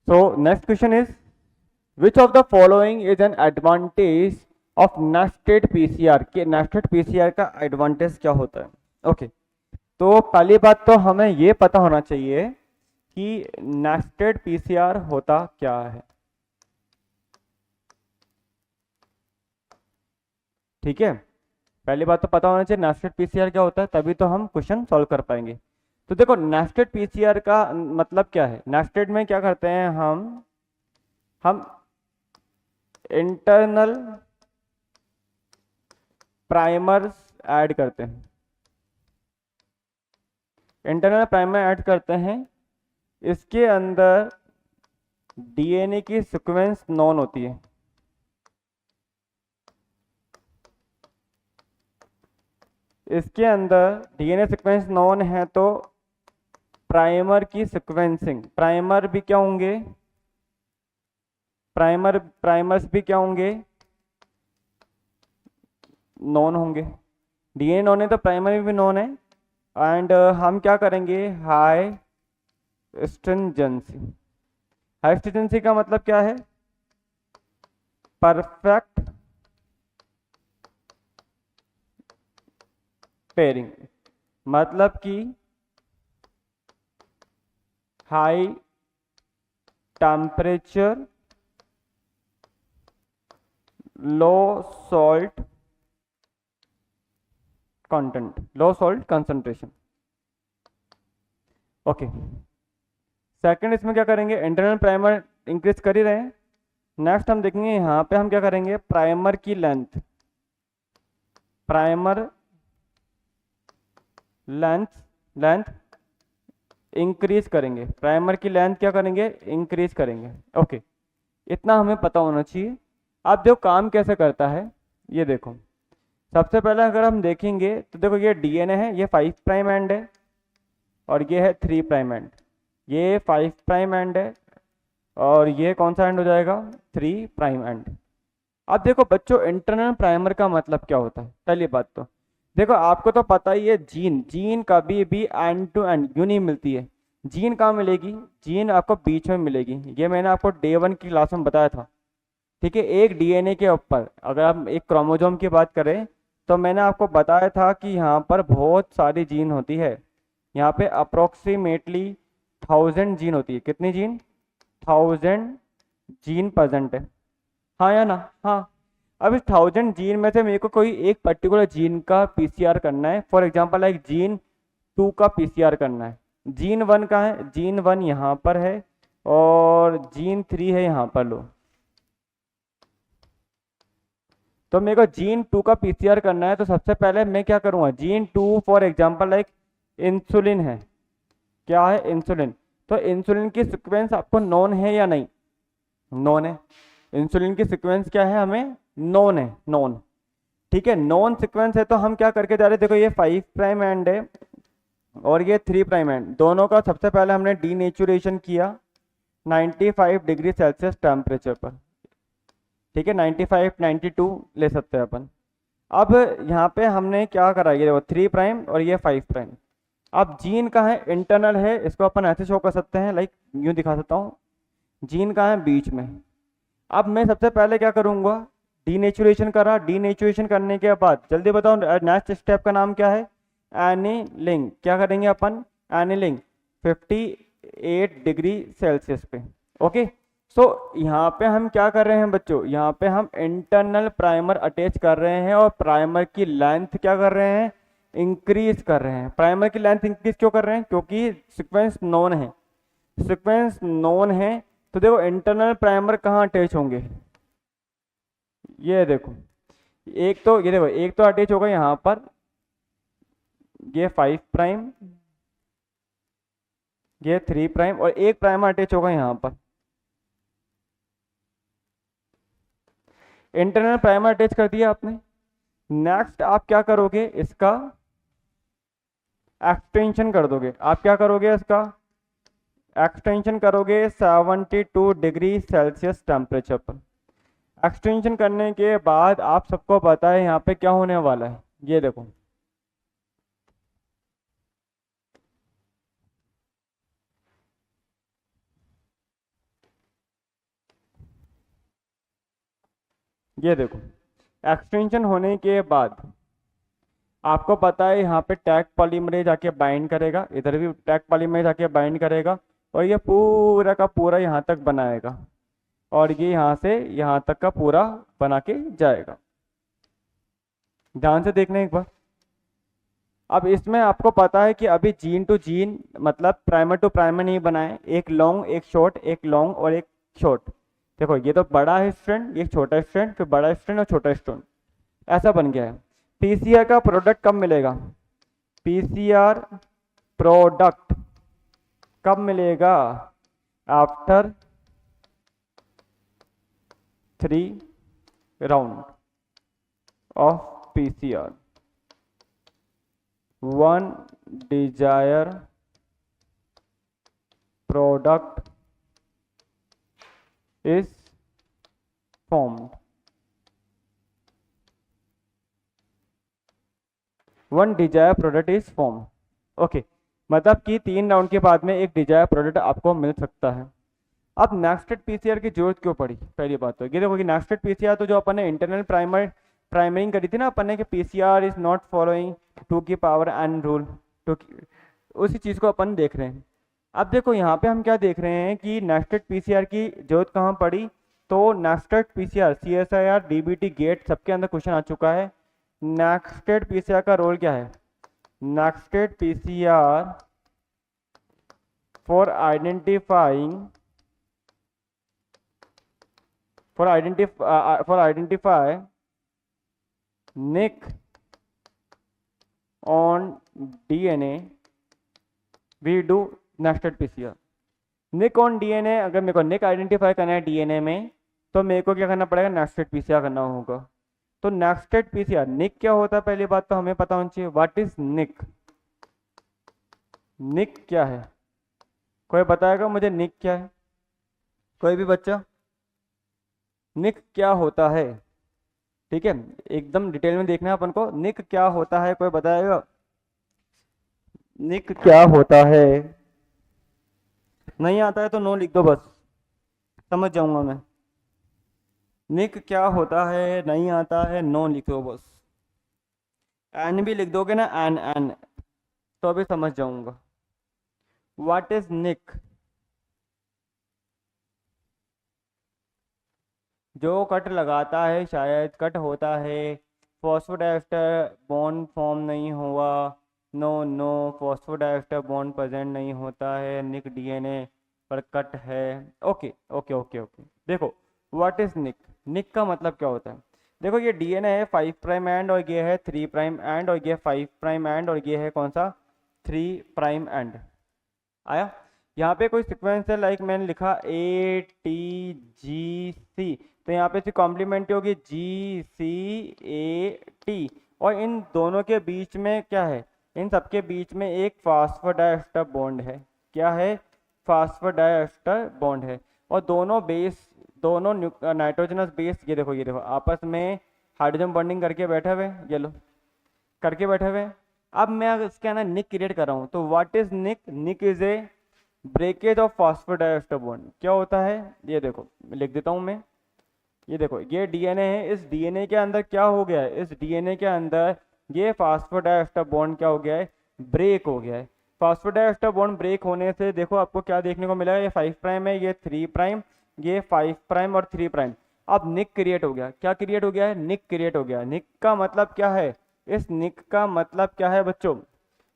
So next question is which of the following is an advantage of nested PCR, कि nested PCR का advantage क्या होता है। Okay तो पहली बात तो हमें ये पता होना चाहिए कि नेस्टेड पीसीआर होता क्या है। ठीक है, पहली बात तो पता होना चाहिए नेस्टेड पीसीआर क्या होता है, तभी तो हम क्वेश्चन सॉल्व कर पाएंगे। तो देखो नेस्टेड पीसीआर का मतलब क्या है। नेस्टेड में क्या करते हैं हम इंटरनल प्राइमर्स ऐड करते हैं। इंटरनल प्राइमर ऐड करते हैं, इसके अंदर डीएनए की सीक्वेंस नॉन होती है। इसके अंदर डीएनए सीक्वेंस नॉन है तो प्राइमर की सीक्वेंसिंग, प्राइमर भी क्या होंगे, प्राइमर्स भी क्या होंगे, नॉन होंगे। डीएनए नॉन है तो प्राइमरी भी नॉन है। एंड हम क्या करेंगे, हाई स्ट्रिंजेंसी। हाई स्ट्रिंजेंसी का मतलब क्या है, परफेक्ट पेयरिंग, मतलब कि high temperature low salt content, लो सॉल्ट कंसंट्रेशन। ओके सेकंड इसमें क्या करेंगे, इंटरनल प्राइमर इंक्रीज कर ही रहे हैं। नेक्स्ट हम देखेंगे यहाँ पे हम क्या करेंगे, प्राइमर की length, primer length length increase करेंगे, प्राइमर की लेंथ क्या करेंगे, इंक्रीज करेंगे। ओके इतना हमें पता होना चाहिए। अब देखो काम कैसे करता है, ये देखो सबसे पहले अगर हम देखेंगे तो देखो ये डीएनए है, ये 5 प्राइम एंड है और ये है 3 प्राइम एंड, ये 5 प्राइम एंड है और ये कौन सा एंड हो जाएगा, 3 प्राइम एंड। अब देखो बच्चों इंटरनल प्राइमर का मतलब क्या होता है, पहली बात तो देखो आपको तो पता ही है, जीन जीन कभी भी एंड टू एंड यूं नहीं मिलती है। जीन कहाँ मिलेगी, जीन आपको बीच में मिलेगी, ये मैंने आपको डे 1 की क्लास में बताया था। ठीक है, एक डीएनए के ऊपर अगर हम एक क्रोमोजोम की बात करें तो मैंने आपको बताया था कि यहाँ पर बहुत सारी जीन होती है। यहाँ पे अप्रोक्सीमेटली 1000 जीन होती है, कितनी जीन, 1000 जीन प्रेजेंट है। हाँ या ना, हाँ। अब इस 1000 जीन में से मेरे को कोई एक पर्टिकुलर जीन का पीसीआर करना है, फॉर एग्जांपल लाइक जीन 2 का पीसीआर करना है। जीन 1 का है, जीन 1 यहाँ पर है और जीन 3 है यहाँ पर, लो। तो मेरे को जीन 2 का पीसीआर करना है तो सबसे पहले मैं क्या करूँगा, gene 2 for example like insulin है, क्या है, इंसुलिन। तो इंसुलिन की सीक्वेंस आपको नॉन है या नहीं, नॉन है। इंसुलिन की सीक्वेंस क्या है, हमें नॉन है, नॉन। ठीक है, नॉन सीक्वेंस है तो हम क्या करके जा रहे हैं, देखो ये 5 प्राइम एंड है और ये 3 प्राइम एंड, दोनों का सबसे पहले हमने डीनेचुरेशन किया 95 डिग्री सेल्सियस टेम्परेचर पर। ठीक है, 95 92 ले सकते हैं अपन। अब यहाँ पे हमने क्या करा, ये देखो 3 प्राइम और ये 5 प्राइम। अब जीन का है, इंटरनल है, इसको अपन ऐसे शो कर सकते हैं, लाइक यूं दिखा सकता हूँ, जीन का है बीच में। अब मैं सबसे पहले क्या करूँगा, डीनेचुरेशन करा, डीनेचुरेशन करने के बाद जल्दी बताओ नेक्स्ट स्टेप का नाम क्या है, एनिलिंग। क्या करेंगे अपन, एनिलिंग 58 डिग्री सेल्सियस पे। ओके सो यहाँ पे हम क्या कर रहे हैं बच्चों, यहाँ पे हम इंटरनल प्राइमर अटैच कर रहे हैं और प्राइमर की लेंथ क्या कर रहे हैं, इंक्रीज कर रहे हैं। प्राइमर की लेंथ इंक्रीज क्यों कर रहे हैं, क्योंकि सीक्वेंस नॉन है, सीक्वेंस नॉन है। तो देखो इंटरनल प्राइमर कहाँ अटैच होंगे, ये देखो एक तो, ये देखो एक तो अटैच होगा यहाँ पर, ये 5 प्राइम, ये 3 प्राइम और एक प्राइमर अटैच होगा यहाँ पर। इंटरनल प्राइमर अटैच कर दिया आपने। नेक्स्ट आप क्या करोगे, इसका एक्सटेंशन कर दोगे। आप क्या करोगे, इसका एक्सटेंशन करोगे 72 डिग्री सेल्सियस टेम्परेचर पर। एक्सटेंशन करने के बाद आप सबको पता है यहाँ पे क्या होने वाला है, ये देखो ये देखो, एक्सटेंशन होने के बाद आपको पता है यहाँ पे टैग पॉलीमरेज आके बाइंड करेगा, इधर भी टैग पॉलीमरेज आके बाइंड करेगा, और ये पूरा का पूरा यहाँ तक बनाएगा, और ये यहाँ से यहाँ तक का पूरा बना के जाएगा। ध्यान से देखना एक बार। अब इसमें आपको पता है कि अभी जीन टू जीन मतलब प्राइमर टू प्राइमर नहीं बनाए, एक लॉन्ग एक शॉर्ट, एक लॉन्ग और एक शॉर्ट। देखो ये तो बड़ा है स्ट्रैंड, ये छोटा स्ट्रैंड, फिर बड़ा स्ट्रैंड और छोटा स्ट्रैंड, ऐसा बन गया है। पीसीआर का प्रोडक्ट कब मिलेगा? पीसीआर प्रोडक्ट कब मिलेगा? After 3 round of PCR. 1 desire product is formed. 1 desire product is form. Okay, मतलब कि 3 राउंड के बाद में एक डिजायर प्रोडक्ट आपको मिल सकता है। अब नेक्स्टेड पीसीआर की जरूरत क्यों पड़ी? पहली बात तो ये देखो कि नेक्स्टेड पीसीआर तो जो अपन ने इंटरनल प्राइमरिंग करी थी ना अपन ने, कि पीसीआर इज नॉट फॉलोइंग 2 की पावर n रूल, उसी चीज़ को अपन देख रहे हैं। अब देखो यहाँ पे हम क्या देख रहे हैं कि नेक्स्टेड पीसीआर की जरूरत कहाँ पड़ी? तो nested PCR CSIR DBT gate सबके अंदर क्वेश्चन आ चुका है। नेक्स्टेड पीसीआर का रोल क्या है? Nested PCR for identify nick on DNA we do nested PCR। nick on DNA, अगर मेरे को nick आइडेंटिफाई करना है डीएनए में तो मेरे को क्या करना पड़ेगा? नेक्स्टेड पीसीआर करना होगा। तो नेक्स्टेड पीसीआर निक क्या होता है? पहली बात तो हमें पता होनी चाहिए, व्हाट इज निक? निक क्या है? कोई बताएगा मुझे निक क्या है? कोई भी बच्चा? निक क्या होता है? ठीक है, एकदम डिटेल में देखना है अपन को। निक क्या होता है, कोई बताएगा? निक क्या होता है? नहीं आता है तो नो लिख दो, बस समझ जाऊंगा मैं। निक क्या होता है? नहीं आता है, नो लिखो बस। एन भी लिख दोगे ना, एन तो अभी समझ जाऊंगा। व्हाट इज निक? जो कट लगाता है, शायद कट होता है, फॉस्फोडाइएस्टर बॉन्ड फॉर्म नहीं हुआ, नो फॉस्फोडाइएस्टर बॉन्ड प्रेजेंट नहीं होता है, निक डीएनए पर कट है। ओके ओके ओके ओके, देखो व्हाट इज निक? निक का मतलब क्या होता है? देखो ये डीएनए है 5 प्राइम एंड, और ये है 3 प्राइम एंड, और ये 5 प्राइम एंड, और ये है कौन सा? 3 प्राइम एंड। आया? यहाँ पे कोई सीक्वेंस है, लाइक मैंने लिखा ATGC, तो यहाँ पे कॉम्प्लीमेंट्री होगी GCAT, और इन दोनों के बीच में क्या है? इन सबके बीच में एक फास्फोडाइएस्टर बॉन्ड है। क्या है? फास्फोडाइएस्टर बॉन्ड है। और दोनों नाइट्रोजनस बेस, ये देखो आपस में हाइड्रोजन बॉन्डिंग करके बैठे हुए, ये लो करके बैठे हुए। अब मैं इसके अंदर निक क्रिएट कर रहा हूँ, तो what is nick? Nick is a breakage of phosphodiester bond. क्या होता है? ये देखो लिख देता हूँ मैं। ये देखो ये डीएनए है, इस डीएनए के अंदर क्या हो गया है? इस डीएनए के अंदर ये फास्फोडाइएस्टर बॉन्ड क्या हो गया है? ब्रेक हो गया है। फास्फोडाइएस्टर बॉन्ड ब्रेक होने से देखो आपको क्या देखने को मिला है? ये 5 प्राइम है, ये 3 प्राइम, ये 5 प्राइम और 3 प्राइम। अब निक क्रिएट हो गया। क्या क्रिएट हो गया है? निक क्रिएट हो गया। निक का मतलब क्या है? इस निक का मतलब क्या है बच्चों?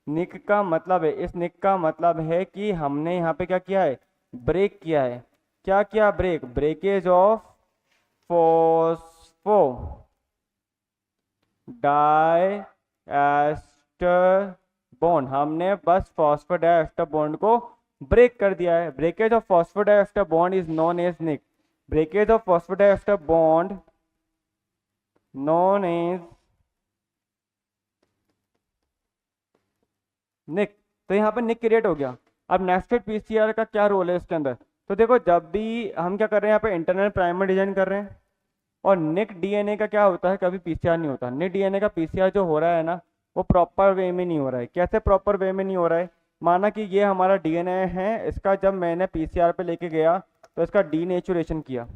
निक का मतलब है, इस निक का मतलब है कि हमने यहाँ पे क्या किया है? ब्रेक किया है। क्या किया? Breakage of phosphodiester bond. हमने बस फॉस्फोडाइएस्टर बॉन्ड को ब्रेक कर दिया है। Breakage of phosphodiester bond is known as nick. Breakage of phosphodiester bond known as nick. तो यहाँ पर निक क्रिएट हो गया। अब नेस्टेड पीसीआर का क्या रोल है इसके अंदर? तो देखो जब भी हम क्या कर रहे हैं, यहाँ पे इंटरनल प्राइमर डिजाइन कर रहे हैं, और निक डीएनए का क्या होता है? कभी पीसीआर नहीं होता। निक डीएनए का पीसीआर जो हो रहा है ना, वो प्रॉपर वे में नहीं हो रहा है। कैसे प्रॉपर वे में नहीं हो रहा है? माना कि ये हमारा डीएनए है, इसका जब मैंने पीसीआर पे लेके गया तो इसका डीनेचुरेशन किया,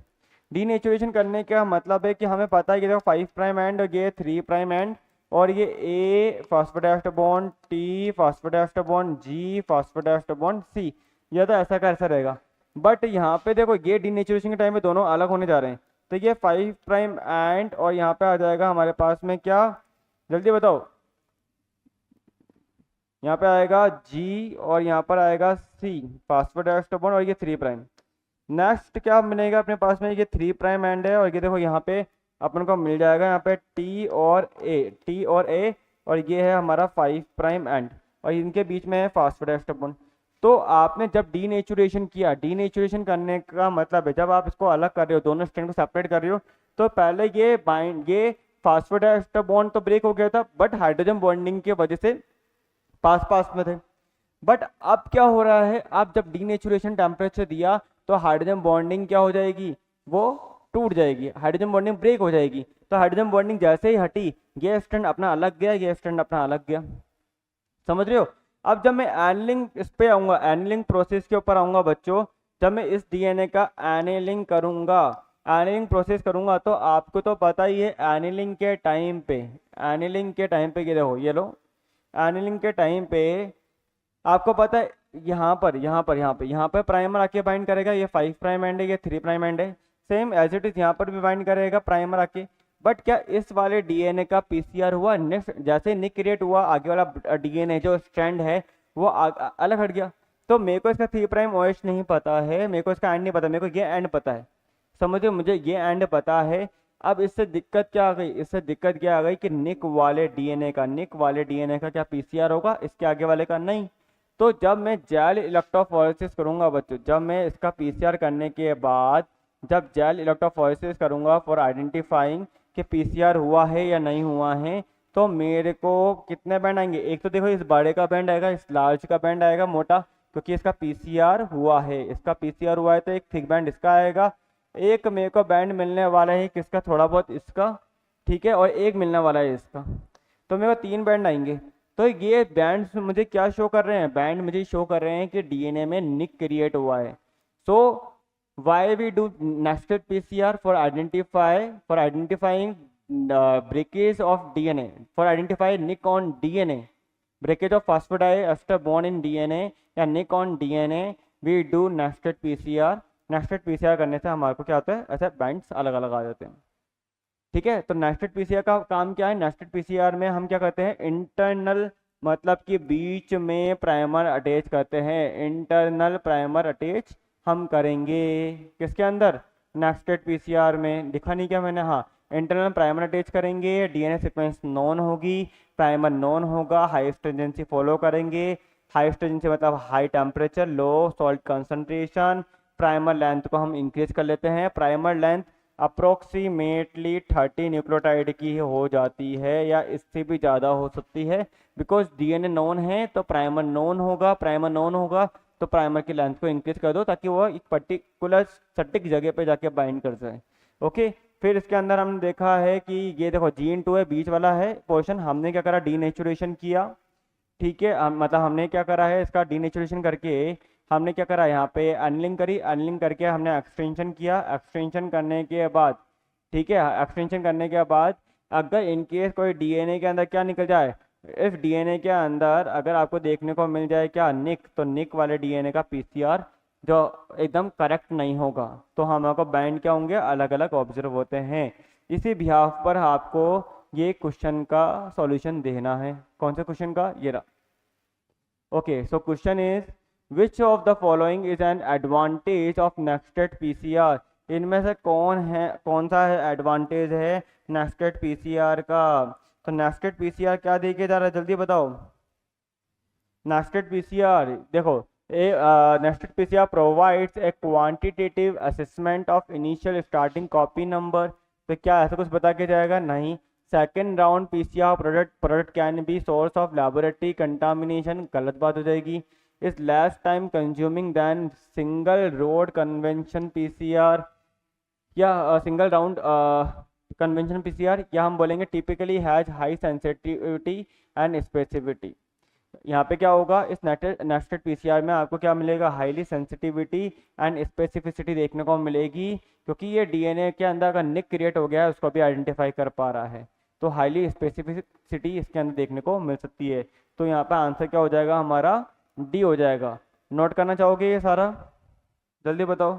डीनेचुरेशन करने का मतलब है कि हमें पता है कि देखो 5 प्राइम एंड और ये 3 प्राइम एंड और ये A phosphodiester bond, T phosphodiester bond, G phosphodiester bond, C, ये तो ऐसा का ऐसा रहेगा। बट यहाँ पे देखो ये डीनेचुरेशन के टाइम पे दोनों अलग होने जा रहे हैं, तो ये 5 प्राइम एंड और यहाँ पे आ जाएगा हमारे पास में क्या, जल्दी बताओ, यहाँ पे आएगा जी और यहाँ पर आएगा सी फॉस्फोडाइस्टर बॉन्ड और ये 3 प्राइम। नेक्स्ट क्या मिलेगा अपने पास में, ये 3 प्राइम एंड है और ये देखो यहाँ पे अपन को मिल जाएगा यहाँ पे टी और ए, टी और ए, और ये है हमारा 5 प्राइम एंड और इनके बीच में है फॉस्फोडाइस्टर बॉन्ड। तो आपने जब डीनेचुरेशन किया, डीनेचुरेशन करने का मतलब है जब आप इसको अलग कर रहे हो, दोनों स्ट्रैंड को सेपरेट कर रहे हो, तो पहले ये फॉस्फोडाइस्टर बॉन्ड तो ब्रेक हो गया था, बट हाइड्रोजन बॉन्डिंग की वजह से पास पास में थे। बट अब क्या हो रहा है, अब जब डीनेचुरेशन टेम्परेचर दिया तो हाइड्रोजन बॉन्डिंग क्या हो जाएगी, वो टूट जाएगी, हाइड्रोजन बॉन्डिंग ब्रेक हो जाएगी। तो हाइड्रोजन बॉन्डिंग जैसे ही हटी, ये स्ट्रैंड अपना अलग गया, ये स्ट्रैंड अपना अलग गया। समझ रहे हो? अब जब मैं एनिलिंग इस पे आऊंगा, एनिलिंग प्रोसेस के ऊपर आऊंगा बच्चों, जब मैं इस डीएनए का एनिलिंग करूंगा, एनिलिंग प्रोसेस करूंगा, तो आपको तो पता ही है एनिलिंग के टाइम पे, एनिलिंग के टाइम पे ये देखो, ये लो, एनिलिंग के टाइम पे आपको पता है यहाँ पर प्राइमर आके बाइंड करेगा, ये 5 प्राइम एंड है, ये 3 प्राइम एंड है, सेम एज इट इज यहाँ पर भी बाइंड करेगा प्राइमर आके। बट क्या इस वाले डीएनए का पीसीआर हुआ, नेक्स्ट जैसे निक क्रिएट हुआ, आगे वाला डीएनए जो स्ट्रैंड है वो अलग हट गया। तो मेरे को इसका 3 प्राइम ओएच नहीं पता है, मेरे को इसका एंड नहीं पता, मेरे को ये एंड पता है, समझिए, मुझे ये एंड पता है। अब इससे दिक्कत क्या आ गई, इससे दिक्कत क्या आ गई कि निक वाले डीएनए का क्या पीसीआर होगा, इसके आगे वाले का नहीं। तो जब मैं जेल इलेक्ट्रोफोरेसिस करूंगा बच्चों, जब मैं इसका पीसीआर करने के बाद जब जेल इलेक्ट्रोफोरेसिस करूंगा फॉर आइडेंटिफाइंग कि पीसीआर हुआ है या नहीं हुआ है, तो मेरे को कितने बैंड आएंगे, एक तो देखो इस बड़े का बैंड आएगा, इस लार्ज का बैंड आएगा मोटा, क्योंकि इसका पीसीआर हुआ है, इसका पीसीआर हुआ है, तो एक थिक बैंड इसका आएगा, एक मेरे को बैंड मिलने वाला है किसका, थोड़ा बहुत इसका, ठीक है, और एक मिलने वाला है इसका, तो मेरे को 3 बैंड आएंगे। तो ये बैंड्स मुझे क्या शो कर रहे हैं, बैंड मुझे शो कर रहे हैं कि डीएनए में निक क्रिएट हुआ है। So why we do nested PCR for identifying breakage of DNA, for identify nick on DNA, breakage of phosphodiester bond in DNA या nick on DNA, we do nested PCR. Nested PCR करने से हमारे को क्या होता है, ऐसे bands अलग अलग आ जाते हैं। ठीक है, तो नेस्टेड पीसीआर का काम क्या है, नेस्टेड पीसीआर में हम क्या करते हैं, इंटरनल मतलब कि बीच में प्राइमर अटैच करते हैं, इंटरनल प्राइमर अटैच हम करेंगे किसके अंदर, नेस्टेड पीसीआर में, लिखा नहीं क्या मैंने, हाँ, इंटरनल प्राइमर अटैच करेंगे, डीएनए सीक्वेंस नॉन होगी, प्राइमर नॉन होगा, हाई स्ट्रिंजेंसी फॉलो करेंगे, हाई स्ट्रिंजेंसी मतलब हाई टेम्परेचर, लो सॉल्ट कंसंट्रेशन, प्राइमर लेंथ को हम इंक्रीज कर लेते हैं, प्राइमर लेंथ अप्रोक्सीमेटली 30 न्यूक्लियोटाइड की हो जाती है या इससे भी ज़्यादा हो सकती है, बिकॉज डीएनए नॉन है तो प्राइमर नॉन होगा, तो प्राइमर की लेंथ को इंक्रीज कर दो ताकि वो एक पर्टिकुलर सटीक जगह पे जाके बाइंड कर जाए। ओके, फिर इसके अंदर हमने देखा है कि ये देखो जीन 2 है, बीच वाला है पोर्शन, हमने क्या करा, डीनेचुरेशन किया, ठीक है, मतलब हमने क्या करा है, इसका डीनेचुरेशन करके हमने क्या करा, यहाँ पे अनलिंक करी, अनलिंक करके हमने एक्सटेंशन किया, एक्सटेंशन करने के बाद, ठीक है, एक्सटेंशन करने के बाद अगर इनकेस कोई डीएनए के अंदर क्या निकल जाए, इस डीएनए के अंदर अगर आपको देखने को मिल जाए क्या, निक, तो निक वाले डीएनए का पीसीआर जो एकदम करेक्ट नहीं होगा, तो हमारे बैंड क्या होंगे, अलग अलग ऑब्जर्व होते हैं। इसी बिहाफ पर आपको ये क्वेश्चन का सॉल्यूशन देना है, कौन से क्वेश्चन का, ये रहा। Okay, so question is which of the following is an advantage of nested PCR, इनमें से कौन सा है एडवांटेज है नेस्टेड पीसीआर का। तो नेस्टेड पीसीआर क्या देखे जा रहा है, जल्दी बताओ। नेस्टेड पीसीआर देखो, nested PCR provides a quantitative assessment of initial starting copy number, तो क्या ऐसा कुछ बता के जाएगा, नहीं। Second round PCR product can be source of laboratory contamination, गलत बात हो जाएगी। Is less time consuming than single round convention PCR, या सिंगल राउंड कन्वेंशन पीसीआर, या हम बोलेंगे typically has high sensitivity and specificity. यहाँ पे क्या होगा, इस नेस्टेड पीसीआर में आपको क्या मिलेगा, हाईली सेंसिटिविटी एंड स्पेसिफिसिटी देखने को मिलेगी, क्योंकि ये डीएनए के अंदर अगर निक क्रिएट हो गया है उसको भी आइडेंटिफाई कर पा रहा है, तो हाईली स्पेसिफिसिटी इसके अंदर देखने को मिल सकती है। तो यहाँ पे आंसर क्या हो जाएगा हमारा, डी हो जाएगा। नोट करना चाहोगे ये सारा, जल्दी बताओ।